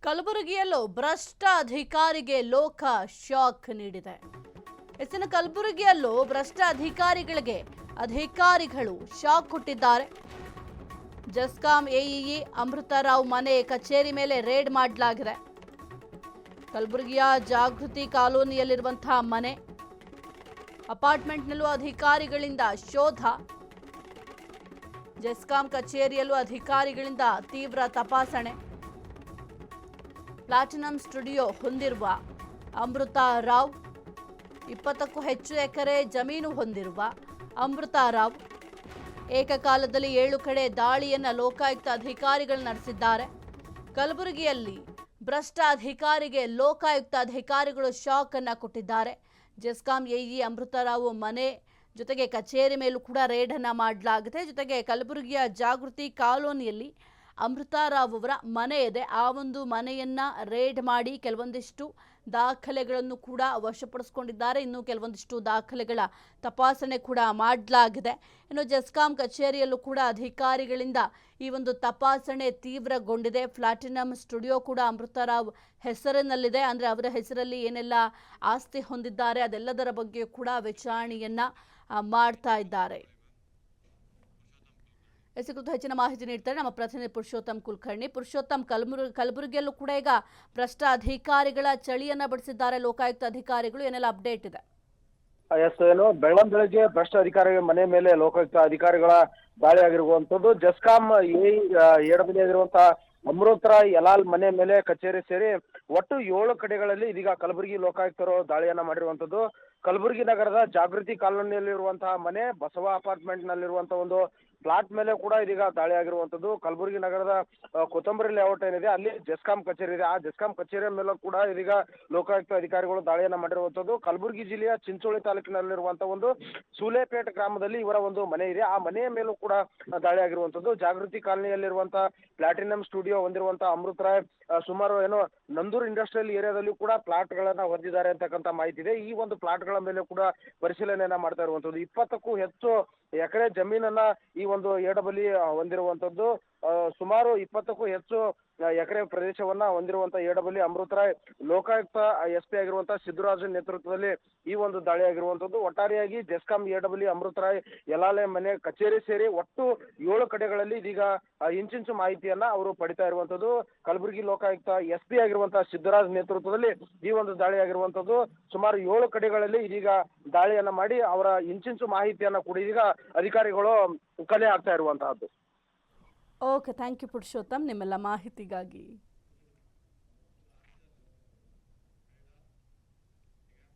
ಕಲಬುರಗಿಯಲ್ಲೂ ಭ್ರಷ್ಟ ಅಧಿಕಾರಿಗೆ ಲೋಕ ಶಾಕ್ ನೀಡಿದೆ. ಎಸ್ಸಿನ ಕಲಬುರಗಿಯಲ್ಲೂ ಭ್ರಷ್ಟ ಅಧಿಕಾರಿಗಳಿಗೆ ಅಧಿಕಾರಿಗಳು ಶಾಕ್ ಕೊಟ್ಟಿದ್ದಾರೆ. ಜೆಸ್ಕಾಂ ಎಇಇ ಅಮೃತರಾವ್ ಮನೆ ಕಚೇರಿ ಮೇಲೆ ರೇಡ್ ಮಾಡಲಾಗಿದೆ. ಕಲಬುರಗಿಯ ಜಾಗೃತಿ ಕಾಲೋನಿಯಲ್ಲಿರುವಂತಹ ಮನೆ ಅಪಾರ್ಟ್ಮೆಂಟ್ನಲ್ಲೂ ಅಧಿಕಾರಿಗಳಿಂದ ಶೋಧ. ಜೆಸ್ಕಾಂ ಕಚೇರಿಯಲ್ಲೂ ಅಧಿಕಾರಿಗಳಿಂದ ತೀವ್ರ ತಪಾಸಣೆ. ಪ್ಲಾಟಿನಂ ಸ್ಟುಡಿಯೋ ಹೊಂದಿರುವ ಅಮೃತ ರಾವ್, 20ಕ್ಕೂ ಹೆಚ್ಚು ಎಕರೆ ಜಮೀನು ಹೊಂದಿರುವ ಅಮೃತ ರಾವ್ ಏಕಕಾಲದಲ್ಲಿ 7 ಕಡೆ ದಾಳಿಯನ್ನು ಲೋಕಾಯುಕ್ತ ಅಧಿಕಾರಿಗಳು ನಡೆಸಿದ್ದಾರೆ. ಕಲಬುರಗಿಯಲ್ಲಿ ಭ್ರಷ್ಟ ಅಧಿಕಾರಿಗೆ ಲೋಕಾಯುಕ್ತ ಅಧಿಕಾರಿಗಳು ಶಾಕ್ ಅನ್ನು ಕೊಟ್ಟಿದ್ದಾರೆ. ಜೆಸ್ಕಾಂ ಎಇಇ ಅಮೃತರಾವ್ ಮನೆ ಜೊತೆಗೆ ಕಚೇರಿ ಮೇಲೂ ಕೂಡ ರೇಡ್ ಅನ್ನು ಮಾಡಲಾಗಿದೆ. ಜೊತೆಗೆ ಕಲಬುರಗಿಯ ಜಾಗೃತಿ ಕಾಲೋನಿಯಲ್ಲಿ ಅಮೃತರಾವ್ ಅವರ ಮನೆ ಇದೆ. ಆ ಒಂದು ಮನೆಯನ್ನ ರೇಡ್ ಮಾಡಿ ಕೆಲವೊಂದಿಷ್ಟು ದಾಖಲೆಗಳನ್ನು ಕೂಡ ವಶಪಡಿಸಿಕೊಂಡಿದ್ದಾರೆ. ಇನ್ನು ಕೆಲವೊಂದಿಷ್ಟು ದಾಖಲೆಗಳ ತಪಾಸಣೆ ಕೂಡ ಮಾಡಲಾಗಿದೆ. ಇನ್ನು ಜೆಸ್ಕಾಂ ಕಚೇರಿಯಲ್ಲೂ ಕೂಡ ಅಧಿಕಾರಿಗಳಿಂದ ಈ ಒಂದು ತಪಾಸಣೆ ತೀವ್ರಗೊಂಡಿದೆ. ಪ್ಲಾಟಿನಂ ಸ್ಟುಡಿಯೋ ಕೂಡ ಅಮೃತರಾವ್ ಹೆಸರಿನಲ್ಲಿದೆ. ಅಂದರೆ ಅವರ ಹೆಸರಲ್ಲಿ ಏನೆಲ್ಲ ಆಸ್ತಿ ಹೊಂದಿದ್ದಾರೆ ಅದೆಲ್ಲದರ ಬಗ್ಗೆ ಕೂಡ ವಿಚಾರಣೆಯನ್ನ ಮಾಡ್ತಾ ಇದ್ದಾರೆ. ಈ ಕುರಿತು ಹೆಚ್ಚಿನ ಮಾಹಿತಿ ನೀಡ್ತಾರೆ ನಮ್ಮ ಪ್ರತಿನಿಧಿ ಪುರುಷೋತ್ತಮ್ ಕುಲಕರ್ಣಿ. ಪುರುಷೋತ್ತಮ್, ಕಲಬುರಗಿಯಲ್ಲೂ ಕೂಡ ಈಗ ಭ್ರಷ್ಟ ಅಧಿಕಾರಿಗಳ ಚಳಿಯನ್ನ ಬಿಡಿಸಿದ್ದಾರೆ ಲೋಕಾಯುಕ್ತ ಅಧಿಕಾರಿಗಳು. ಏನೆಲ್ಲ ಅಪ್ಡೇಟ್ ಇದೆ? ಏನು ಬೆಳಗ್ಗೆ ಭ್ರಷ್ಟ ಅಧಿಕಾರಿಗಳ ಮನೆ ಮೇಲೆ ಲೋಕಾಯುಕ್ತ ಅಧಿಕಾರಿಗಳ ದಾಳಿ ಆಗಿರುವಂತದ್ದು. ಜೆಸ್ಕಾಂ ಆಗಿರುವಂತಹ ಅಮೃತರಾವ್ ಯಲಾಲ್ ಮನೆ ಮೇಲೆ ಕಚೇರಿ ಸೇರಿ ಒಟ್ಟು 7 ಕಡೆಗಳಲ್ಲಿ ಇದೀಗ ಕಲಬುರಗಿ ಲೋಕಾಯುಕ್ತರು ದಾಳಿಯನ್ನ ಮಾಡಿರುವಂತದ್ದು. ಕಲಬುರಗಿ ನಗರದ ಜಾಗೃತಿ ಕಾಲೋನಿಯಲ್ಲಿರುವಂತಹ ಮನೆ, ಬಸವ ಅಪಾರ್ಟ್ಮೆಂಟ್ ನಲ್ಲಿರುವಂತಹ ಒಂದು ಫ್ಲಾಟ್ ಮೇಲೆ ಕೂಡ ಇದೀಗ ದಾಳಿ ಆಗಿರುವಂತದ್ದು. ಕಲಬುರಗಿ ನಗರದ ಕೊತ್ತಂಬರಿ ಲೇಔಟ್ ಏನಿದೆ ಅಲ್ಲಿ ಜೆಸ್ಕಾಂ ಕಚೇರಿ ಇದೆ. ಆ ಜೆಸ್ಕಾಂ ಕಚೇರಿಯ ಮೇಲೂ ಕೂಡ ಇದೀಗ ಲೋಕಾಯುಕ್ತ ಅಧಿಕಾರಿಗಳು ದಾಳಿಯನ್ನ ಮಾಡಿರುವಂತದ್ದು. ಕಲಬುರಗಿ ಜಿಲ್ಲೆಯ ಚಿಂಚೋಳಿ ತಾಲೂಕಿನಲ್ಲಿರುವಂತಹ ಒಂದು ಸೂಲೆಪೇಟ್ ಗ್ರಾಮದಲ್ಲಿ ಇವರ ಒಂದು ಮನೆ ಇದೆ. ಆ ಮನೆಯ ಮೇಲೂ ಕೂಡ ದಾಳಿ ಆಗಿರುವಂತದ್ದು. ಜಾಗೃತಿ ಕಾಲೋನಿಯಲ್ಲಿರುವಂತಹ ಪ್ಲಾಟಿನಂ ಸ್ಟುಡಿಯೋ ಹೊಂದಿರುವಂತಹ ಅಮೃತರಾವ್ ಸುಮಾರು ನಂದೂರ್ ಇಂಡಸ್ಟ್ರಿಯಲ್ ಏರಿಯಾದಲ್ಲಿ ಕೂಡ ಪ್ಲಾಟ್ ಗಳನ್ನ ಹೊಂದಿದ್ದಾರೆ ಅಂತಕ್ಕಂಥ ಮಾಹಿತಿ ಇದೆ. ಈ ಒಂದು ಪ್ಲಾಟ್ ಗಳ ಮೇಲೆ ಕೂಡ ಪರಿಶೀಲನೆಯನ್ನ ಮಾಡ್ತಾ ಇರುವಂತದ್ದು. 20ಕ್ಕೂ ಹೆಚ್ಚು ಎಕರೆ ಜಮೀನನ್ನ ಈ ಒಂದು ಎಡಬಲಿ ಹೊಂದಿರುವಂತದ್ದು. ಸುಮಾರು 20ಕ್ಕೂ ಹೆಚ್ಚು ಎಕರೆ ಪ್ರದೇಶವನ್ನ ಹೊಂದಿರುವಂತಹ ಎಡಬಲಿ ಅಮೃತರಾವ್ ಲೋಕಾಯುಕ್ತ ಎಸ್ಪಿ ಆಗಿರುವಂತಹ ಸಿದ್ದರಾಜು ನೇತೃತ್ವದಲ್ಲಿ ಈ ಒಂದು ದಾಳಿ ಆಗಿರುವಂತದ್ದು. ಒಟ್ಟಾರೆಯಾಗಿ ಜೆಸ್ಕಾಂ ಎಡಬಲಿ ಅಮೃತರಾವ್ ಯಲಾಲೆ ಮನೆ ಕಚೇರಿ ಸೇರಿ ಒಟ್ಟು 7 ಕಡೆಗಳಲ್ಲಿ ಇದೀಗ ಇಂಚಿಂಚು ಮಾಹಿತಿಯನ್ನ ಅವರು ಪಡಿತಾ ಇರುವಂತದ್ದು. ಕಲಬುರಗಿ ಲೋಕಾಯುಕ್ತ ಎಸ್ಪಿ ಆಗಿರುವಂತಹ ಸಿದ್ದರಾಜ್ ನೇತೃತ್ವದಲ್ಲಿ ಈ ಒಂದು ದಾಳಿ ಆಗಿರುವಂತದ್ದು. ಸುಮಾರು 7 ಕಡೆಗಳಲ್ಲಿ ಇದೀಗ ದಾಳಿಯನ್ನ ಮಾಡಿ ಅವರ ಇಂಚಿಂಚು ಮಾಹಿತಿಯನ್ನ ಕೂಡ ಇದೀಗ ಅಧಿಕಾರಿಗಳು ಕಲೆ ಹಾಕ್ತಾ ಇರುವಂತಹದ್ದು. ಓಕೆ, ಥ್ಯಾಂಕ್ ಯು ಪುರುಷೋತ್ತಮ್ ನಿಮ್ಮೆಲ್ಲ ಮಾಹಿತಿಗಾಗಿ.